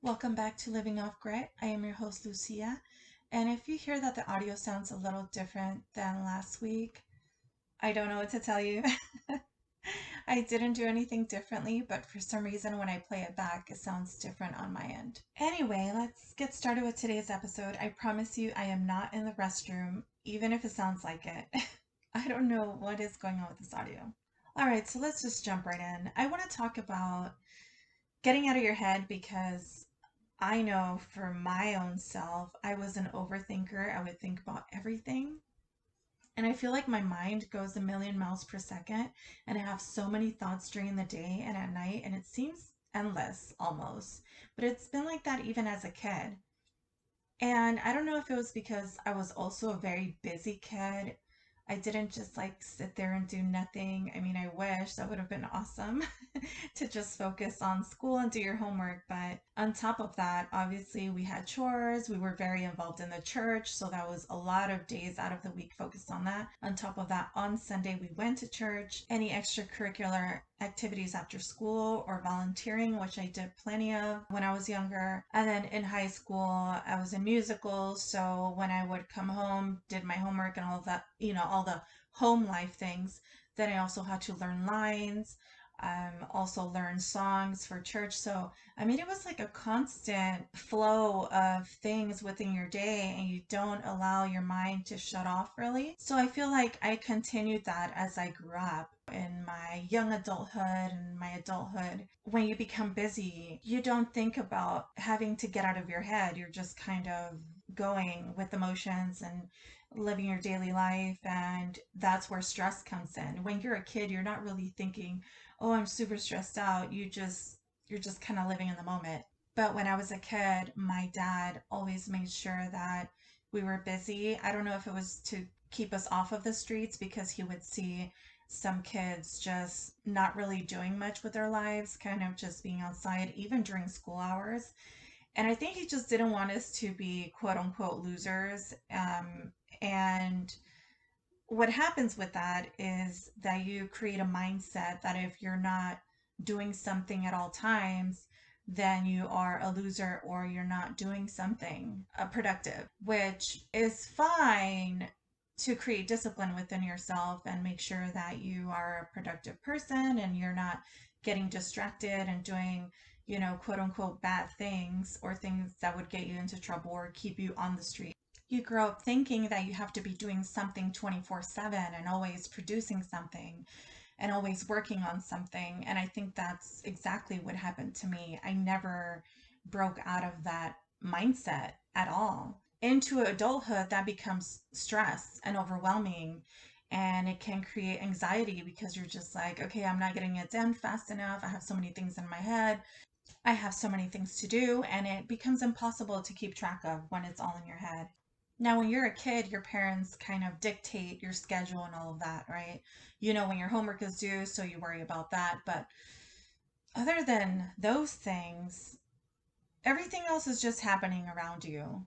Welcome back to Living Off Grit. I am your host, Lucia. And if you hear that the audio sounds a little different than last week, I don't know what to tell you. I didn't do anything differently, but for some reason, when I play it back, it sounds different on my end. Anyway, let's get started with today's episode. I promise you, I am not in the restroom, even if it sounds like it. I don't know what is going on with this audio. All right, so let's just jump right in. I want to talk about getting out of your head because I know for my own self, I was an overthinker. I would think about everything. And I feel like my mind goes a million miles per second. And I have so many thoughts during the day and at night. And it seems endless almost. But it's been like that even as a kid. And I don't know if it was because I was also a very busy kid. I didn't just like sit there and do nothing. I mean, I wish that would have been awesome to just focus on school and do your homework. But on top of that, obviously, we had chores. We were very involved in the church. So that was a lot of days out of the week focused on that. On top of that, on Sunday, we went to church. Any extracurricular activities after school or volunteering, which I did plenty of when I was younger. And then in high school, I was in musicals. So when I would come home, did my homework and all of that, all the home life things, then I also had to learn lines, also learn songs for church. So, I mean, it was like a constant flow of things within your day, and you don't allow your mind to shut off really. So, I feel like I continued that as I grew up in my young adulthood and my adulthood. When you become busy, you don't think about having to get out of your head. You're just kind of going with emotions and living your daily life, and that's where stress comes in. When you're a kid, you're not really thinking, oh, I'm super stressed out. You're just kind of living in the moment. But when I was a kid, my dad always made sure that we were busy. I don't know if it was to keep us off of the streets because he would see some kids just not really doing much with their lives, kind of just being outside, even during school hours. And I think he just didn't want us to be quote unquote losers. And what happens with that is that you create a mindset that if you're not doing something at all times, then you are a loser or you're not doing something productive, which is fine to create discipline within yourself and make sure that you are a productive person and you're not getting distracted and doing, quote unquote bad things or things that would get you into trouble or keep you on the street. You grow up thinking that you have to be doing something 24/7 and always producing something and always working on something. And I think that's exactly what happened to me. I never broke out of that mindset at all. Into adulthood, that becomes stress and overwhelming. And it can create anxiety because you're just like, okay, I'm not getting it done fast enough. I have so many things in my head. I have so many things to do. And it becomes impossible to keep track of when it's all in your head. Now, when you're a kid, your parents kind of dictate your schedule and all of that, right? You know when your homework is due, so you worry about that. But other than those things, everything else is just happening around you.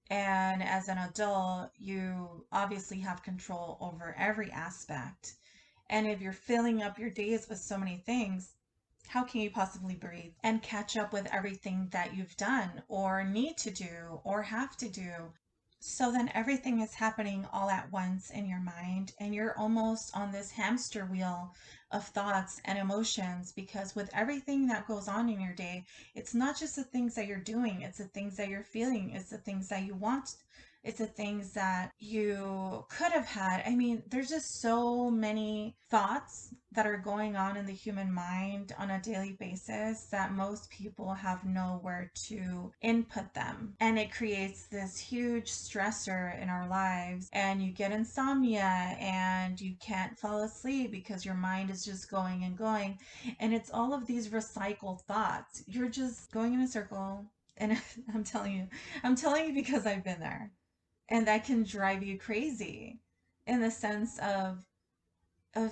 And as an adult, you obviously have control over every aspect. And if you're filling up your days with so many things, how can you possibly breathe and catch up with everything that you've done or need to do or have to do? So then everything is happening all at once in your mind, and you're almost on this hamster wheel of thoughts and emotions because with everything that goes on in your day, it's not just the things that you're doing, it's the things that you're feeling, it's the things that you want, it's the things that you could have had. I mean, there's just so many thoughts that are going on in the human mind on a daily basis that most people have nowhere to input them. And it creates this huge stressor in our lives. And you get insomnia and you can't fall asleep because your mind is just going and going. And it's all of these recycled thoughts. You're just going in a circle. And I'm telling you because I've been there. And that can drive you crazy in the sense of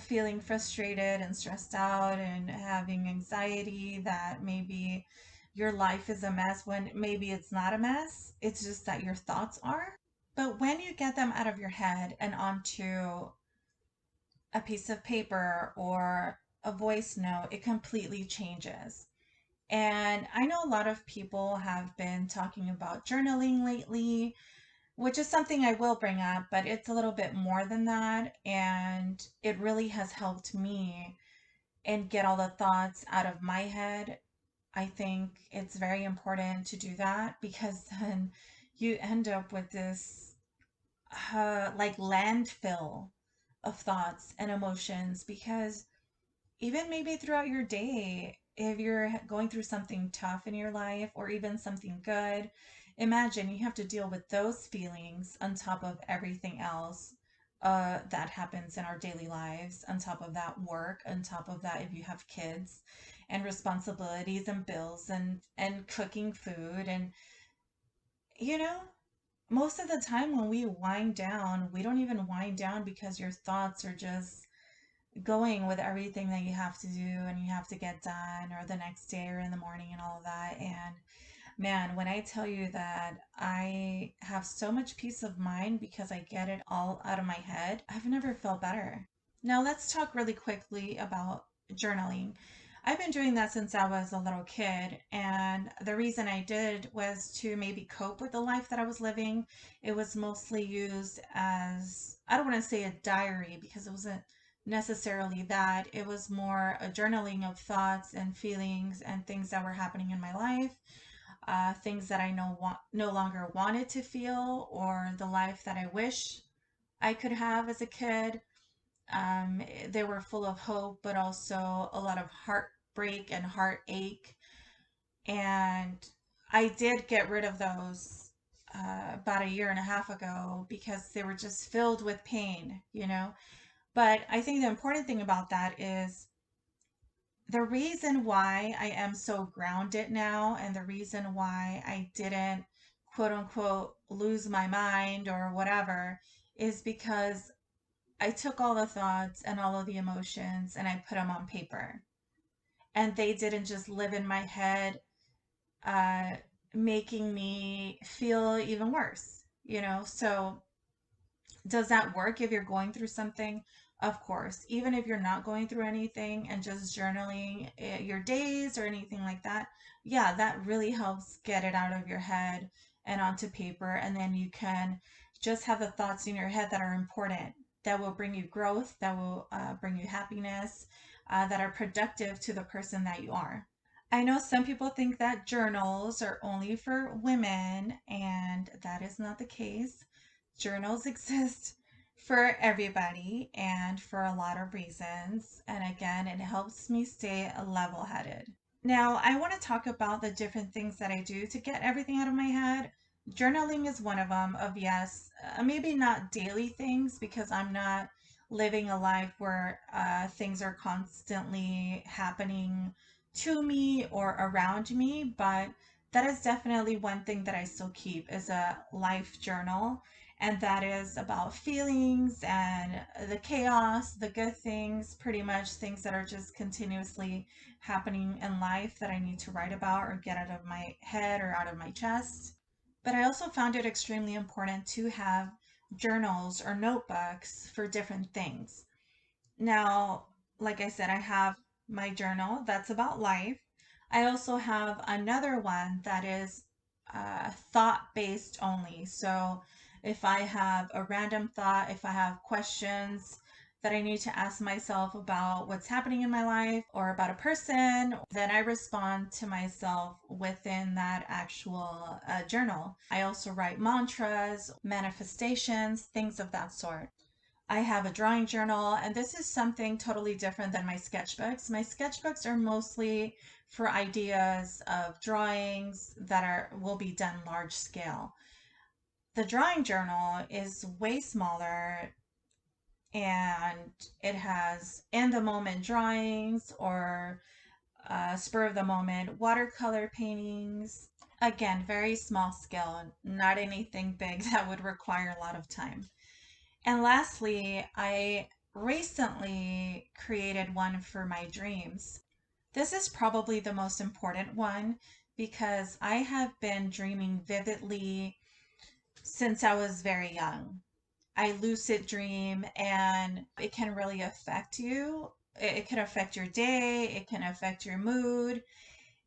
feeling frustrated and stressed out and having anxiety that maybe your life is a mess when maybe it's not a mess. It's just that your thoughts are. But when you get them out of your head and onto a piece of paper or a voice note, it completely changes. And I know a lot of people have been talking about journaling lately, which is something I will bring up, but it's a little bit more than that. And it really has helped me and get all the thoughts out of my head. I think it's very important to do that because then you end up with this like landfill of thoughts and emotions because even maybe throughout your day, if you're going through something tough in your life or even something good, imagine you have to deal with those feelings on top of everything else that happens in our daily lives, on top of that work, on top of that if you have kids and responsibilities and bills and cooking food and you know most of the time when we wind down, we don't even wind down because your thoughts are just going with everything that you have to do and you have to get done or the next day or in the morning and all of that. And man, when I tell you that I have so much peace of mind because I get it all out of my head, I've never felt better. Now, let's talk really quickly about journaling. I've been doing that since I was a little kid, and the reason I did was to maybe cope with the life that I was living. It was mostly used as, I don't want to say a diary because it wasn't necessarily that. It was more a journaling of thoughts and feelings and things that were happening in my life, things that I no longer wanted to feel, or the life that I wish I could have as a kid. They were full of hope, but also a lot of heartbreak and heartache. And I did get rid of those about a year and a half ago because they were just filled with pain. But I think the important thing about that is the reason why I am so grounded now and the reason why I didn't quote unquote lose my mind or whatever is because I took all the thoughts and all of the emotions and I put them on paper. And they didn't just live in my head, uh, making me feel even worse. So, does that work if you're going through something? Of course. Even if you're not going through anything and just journaling your days or anything like that, yeah, that really helps get it out of your head and onto paper. And then you can just have the thoughts in your head that are important, that will bring you growth, that will bring you happiness, that are productive to the person that you are. I know some people think that journals are only for women, and that is not the case. Journals exist for everybody and for a lot of reasons. And again, it helps me stay level headed. Now, I want to talk about the different things that I do to get everything out of my head. Journaling is one of them, of yes, maybe not daily things because I'm not living a life where things are constantly happening to me or around me, but that is definitely one thing that I still keep is a life journal. And that is about feelings and the chaos, the good things, pretty much things that are just continuously happening in life that I need to write about or get out of my head or out of my chest. But I also found it extremely important to have journals or notebooks for different things. Now, like I said, I have my journal that's about life. I also have another one that is thought based only. So if I have a random thought, if I have questions that I need to ask myself about what's happening in my life or about a person, then I respond to myself within that actual journal. I also write mantras, manifestations, things of that sort. I have a drawing journal, and this is something totally different than my sketchbooks. My sketchbooks are mostly for ideas of drawings that are will be done large scale. The drawing journal is way smaller and it has in the moment drawings or spur of the moment watercolor paintings. Again, very small scale, not anything big that would require a lot of time. And lastly, I recently created one for my dreams. This is probably the most important one because I have been dreaming vividly since I was very young. I lucid dream and it can really affect you. It can affect your day, it can affect your mood.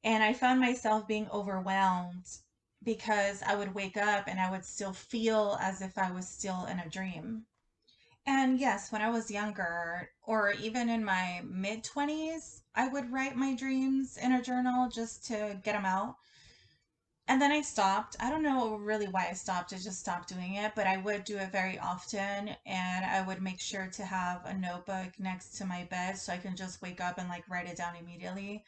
And I found myself being overwhelmed because I would wake up and I would still feel as if I was still in a dream. And yes, when I was younger, or even in my mid 20s, I would write my dreams in a journal just to get them out. And then I stopped. I don't know really why I stopped. I just stopped doing it, but I would do it very often. And I would make sure to have a notebook next to my bed so I can just wake up and like write it down immediately.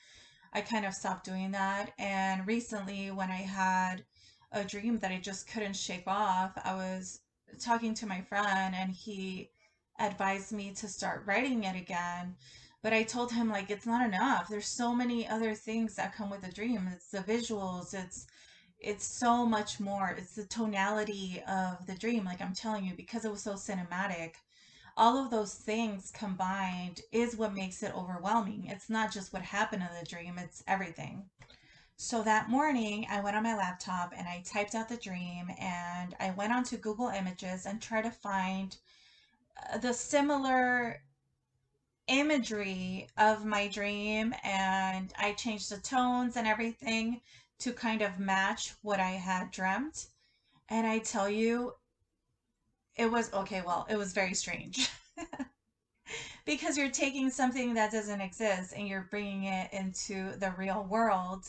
I kind of stopped doing that. And recently, when I had a dream that I just couldn't shake off, I was talking to my friend and he advised me to start writing it again. But I told him, like, it's not enough. There's so many other things that come with a dream. It's the visuals, it's so much more. It's the tonality of the dream. Like I'm telling you, because it was so cinematic, all of those things combined is what makes it overwhelming. It's not just what happened in the dream, it's everything. So that morning, I went on my laptop and I typed out the dream and I went onto Google Images and tried to find the similar imagery of my dream, and I changed the tones and everything to kind of match what I had dreamt. And I tell you, it was okay, well, it was very strange. Because you're taking something that doesn't exist and you're bringing it into the real world.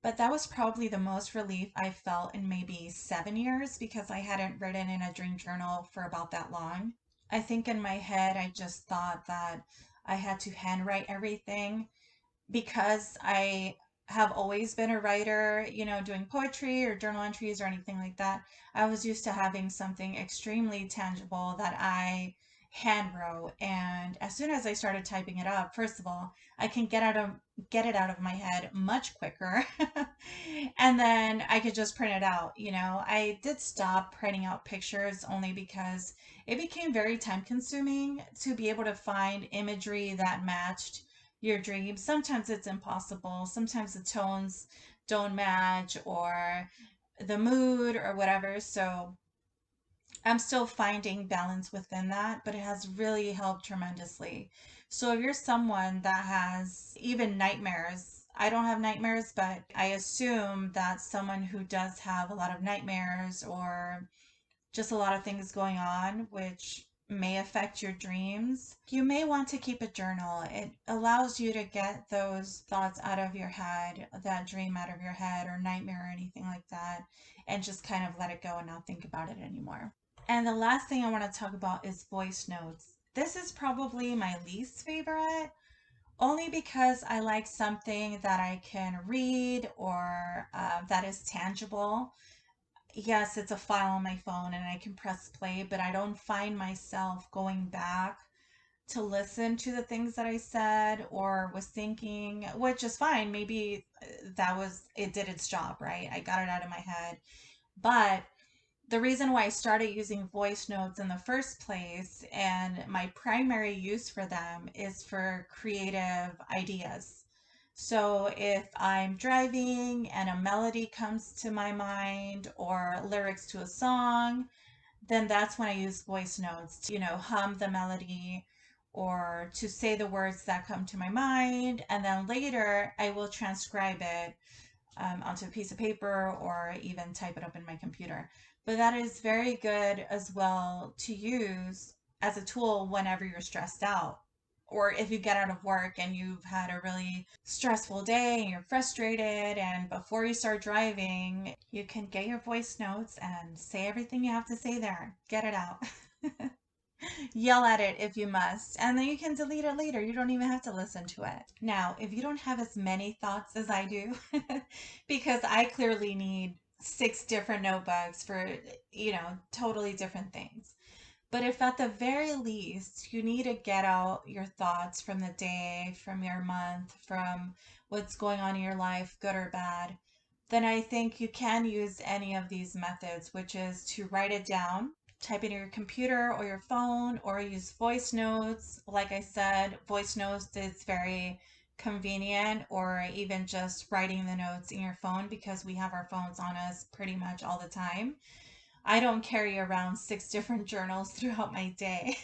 But that was probably the most relief I felt in maybe 7 years because I hadn't written in a dream journal for about that long. I think in my head, I just thought that I had to handwrite everything because I have always been a writer, doing poetry or journal entries or anything like that. I was used to having something extremely tangible that I hand wrote. And as soon as I started typing it up, first of all, I can get it out of my head much quicker. And then I could just print it out. I did stop printing out pictures only because it became very time consuming to be able to find imagery that matched your dreams. Sometimes it's impossible. Sometimes the tones don't match or the mood or whatever. So I'm still finding balance within that, but it has really helped tremendously. So if you're someone that has even nightmares, I don't have nightmares, but I assume that someone who does have a lot of nightmares or just a lot of things going on, which may affect your dreams, you may want to keep a journal. It allows you to get those thoughts out of your head, that dream out of your head, or nightmare or anything like that, and just kind of let it go and not think about it anymore. And the last thing I want to talk about is voice notes. This is probably my least favorite, only because I like something that I can read or that is tangible. Yes, it's a file on my phone and I can press play, but I don't find myself going back to listen to the things that I said or was thinking, which is fine. Maybe it did its job, right? I got it out of my head. But the reason why I started using voice notes in the first place and my primary use for them is for creative ideas. So if I'm driving and a melody comes to my mind or lyrics to a song, then that's when I use voice notes to, hum the melody or to say the words that come to my mind. And then later I will transcribe it onto a piece of paper or even type it up in my computer. But that is very good as well to use as a tool whenever you're stressed out. Or if you get out of work and you've had a really stressful day and you're frustrated, and before you start driving, you can get your voice notes and say everything you have to say there. Get it out. Yell at it if you must, and then you can delete it later. You don't even have to listen to it. Now, if you don't have as many thoughts as I do, because I clearly need 6 different notebooks for, totally different things. But if at the very least you need to get out your thoughts from the day, from your month, from what's going on in your life, good or bad, then I think you can use any of these methods, which is to write it down, type it in your computer or your phone, or use voice notes. Like I said, voice notes is very convenient, or even just writing the notes in your phone because we have our phones on us pretty much all the time. I don't carry around six different journals throughout my day.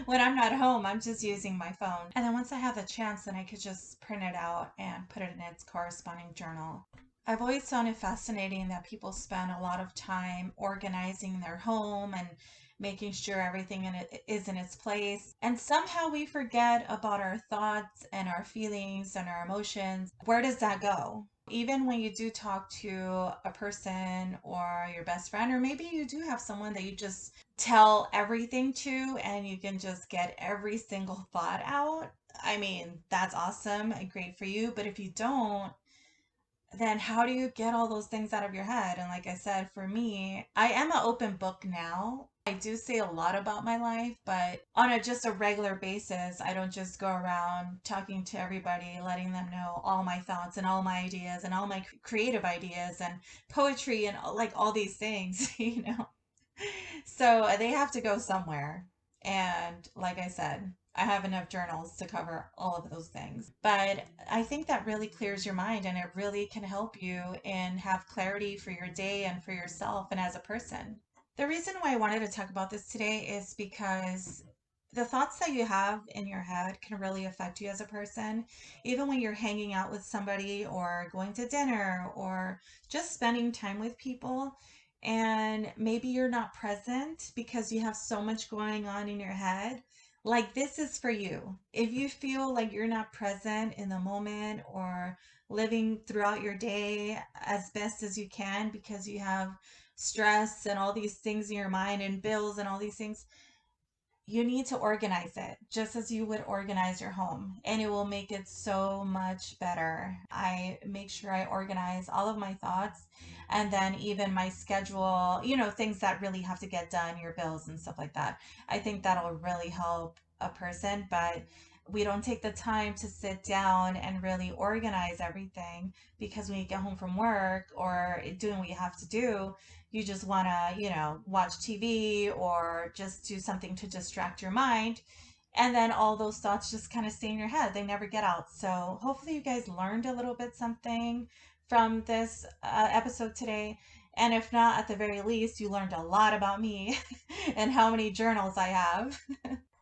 When I'm not home, I'm just using my phone. And then once I have the chance, then I could just print it out and put it in its corresponding journal. I've always found it fascinating that people spend a lot of time organizing their home and making sure everything in it is in its place. And somehow we forget about our thoughts and our feelings and our emotions. Where does that go? Even when you do talk to a person or your best friend, or maybe you do have someone that you just tell everything to and you can just get every single thought out. I mean, that's awesome and great for you. But if you don't, then how do you get all those things out of your head? And like I said, for me, I am an open book now. I do say a lot about my life, but on a just a regular basis, I don't just go around talking to everybody, letting them know all my thoughts and all my ideas and all my creative ideas and poetry and like all these things, So they have to go somewhere. And like I said, I have enough journals to cover all of those things. But I think that really clears your mind and it really can help you and have clarity for your day and for yourself and as a person. The reason why I wanted to talk about this today is because the thoughts that you have in your head can really affect you as a person. Even when you're hanging out with somebody or going to dinner or just spending time with people, and maybe you're not present because you have so much going on in your head. Like, this is for you. If you feel like you're not present in the moment or living throughout your day as best as you can because you have stress and all these things in your mind and bills and all these things, you need to organize it just as you would organize your home, and it will make it so much better. I make sure I organize all of my thoughts and then even my schedule, things that really have to get done, your bills and stuff like that. I think that'll really help a person, but we don't take the time to sit down and really organize everything because when you get home from work or doing what you have to do, you just want to, watch TV or just do something to distract your mind. And then all those thoughts just kind of stay in your head. They never get out. So hopefully you guys learned a little bit something from this episode today. And if not, at the very least, you learned a lot about me and how many journals I have.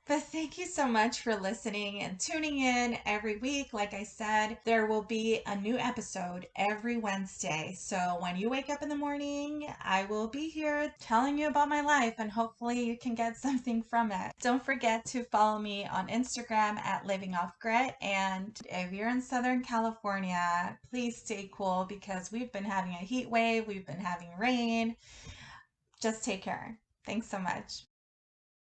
But thank you so much for listening and tuning in every week. Like I said, there will be a new episode every Wednesday. So when you wake up in the morning, I will be here telling you about my life and hopefully you can get something from it. Don't forget to follow me on Instagram at Living Off Grit. And if you're in Southern California, please stay cool because we've been having a heat wave, we've been having rain. Just take care. Thanks so much.